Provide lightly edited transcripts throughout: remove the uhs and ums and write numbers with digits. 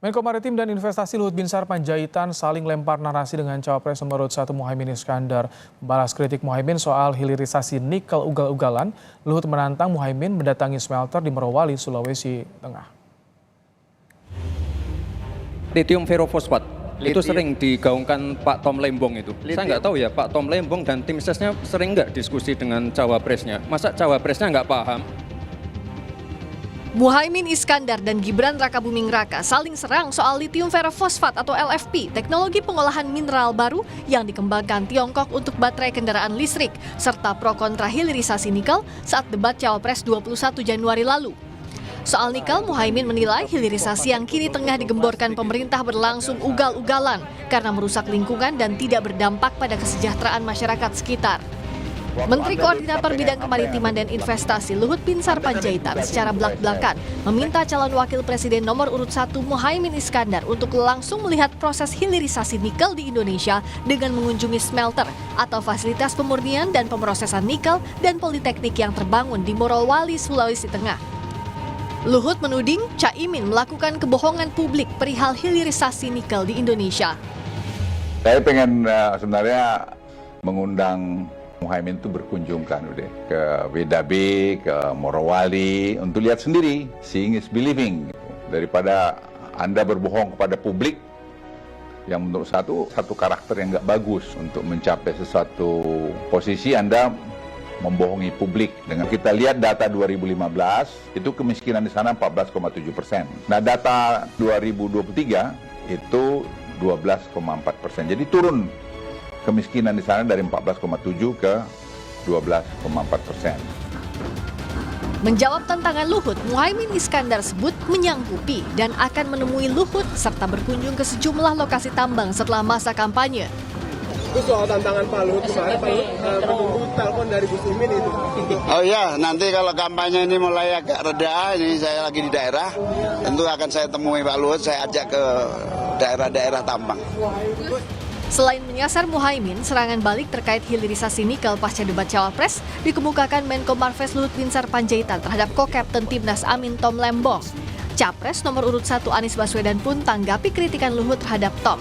Menko Maritim dan Investasi Luhut Binsar Panjaitan saling lempar narasi dengan Cawapres nomor urut 1 Muhaimin Iskandar. Membalas kritik Muhaimin soal hilirisasi nikel ugal-ugalan, Luhut menantang Muhaimin mendatangi smelter di Morowali, Sulawesi Tengah. Lithium ferrofosfat itu sering digaungkan Pak Tom Lembong itu. Saya nggak tahu ya Pak Tom Lembong dan tim sesnya sering nggak diskusi dengan Cawapresnya. Masa Cawapresnya nggak paham? Muhaimin Iskandar dan Gibran Rakabuming Raka saling serang soal lithium ferrofosfat atau LFP, teknologi pengolahan mineral baru yang dikembangkan Tiongkok untuk baterai kendaraan listrik, serta pro kontra hilirisasi nikel saat debat Cawapres 21 Januari lalu. Soal nikel, Muhaimin menilai hilirisasi yang kini tengah digemborkan pemerintah berlangsung ugal-ugalan karena merusak lingkungan dan tidak berdampak pada kesejahteraan masyarakat sekitar. Menteri Koordinator Bidang Kemaritiman dan Investasi Luhut Binsar Panjaitan secara belak-belakan meminta calon wakil presiden nomor urut 1 Muhaimin Iskandar untuk langsung melihat proses hilirisasi nikel di Indonesia dengan mengunjungi smelter atau fasilitas pemurnian dan pemrosesan nikel dan politeknik yang terbangun di Morowali, Sulawesi Tengah. Luhut menuding Caimin melakukan kebohongan publik perihal hilirisasi nikel di Indonesia. Saya pengen sebenarnya mengundang Muhaimin itu berkunjung kan udah ke WDB, ke Morowali untuk lihat sendiri, seeing is believing. Daripada Anda berbohong kepada publik yang menurut satu karakter yang nggak bagus untuk mencapai sesuatu posisi, Anda membohongi publik. Dengan kita lihat data 2015 itu kemiskinan di sana 14,7%. Nah data 2023 itu 12,4%. Jadi turun kemiskinan di sana dari 14,7 ke 12,4%. Menjawab tantangan Luhut, Muhaimin Iskandar sebut menyanggupi dan akan menemui Luhut serta berkunjung ke sejumlah lokasi tambang setelah masa kampanye. Itu soal tantangan Pak Luhut kemarin, Pak Luhut menunggu telepon dari Gus Imin itu. Oh iya, nanti kalau kampanye ini mulai agak reda, ini saya lagi di daerah, tentu akan saya temui Pak Luhut, saya ajak ke daerah-daerah tambang. Selain menyasar Muhaimin, serangan balik terkait hilirisasi nikel pasca debat Cawapres dikemukakan Menko Marves Luhut Binsar Panjaitan terhadap Co-Kapten Timnas Amin Tom Lembong. Capres nomor urut 1 Anies Baswedan pun tanggapi kritikan Luhut terhadap Tom.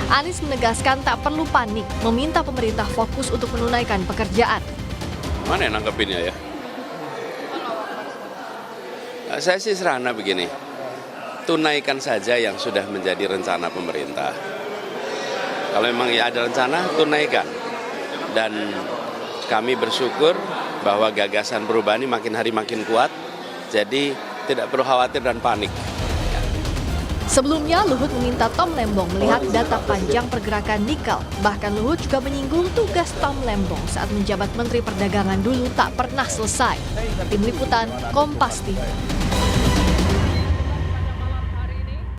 Anies menegaskan tak perlu panik, meminta pemerintah fokus untuk menunaikan pekerjaan. Mana yang nanggepinnya ya? Saya sih serana begini, tunaikan saja yang sudah menjadi rencana pemerintah. Kalau memang ya ada rencana, tunaikan. Dan kami bersyukur bahwa gagasan perubahan ini makin hari makin kuat, jadi tidak perlu khawatir dan panik. Sebelumnya, Luhut meminta Tom Lembong melihat data panjang pergerakan nikel. Bahkan Luhut juga menyinggung tugas Tom Lembong saat menjabat Menteri Perdagangan dulu tak pernah selesai. Tim Liputan, Kompas TV.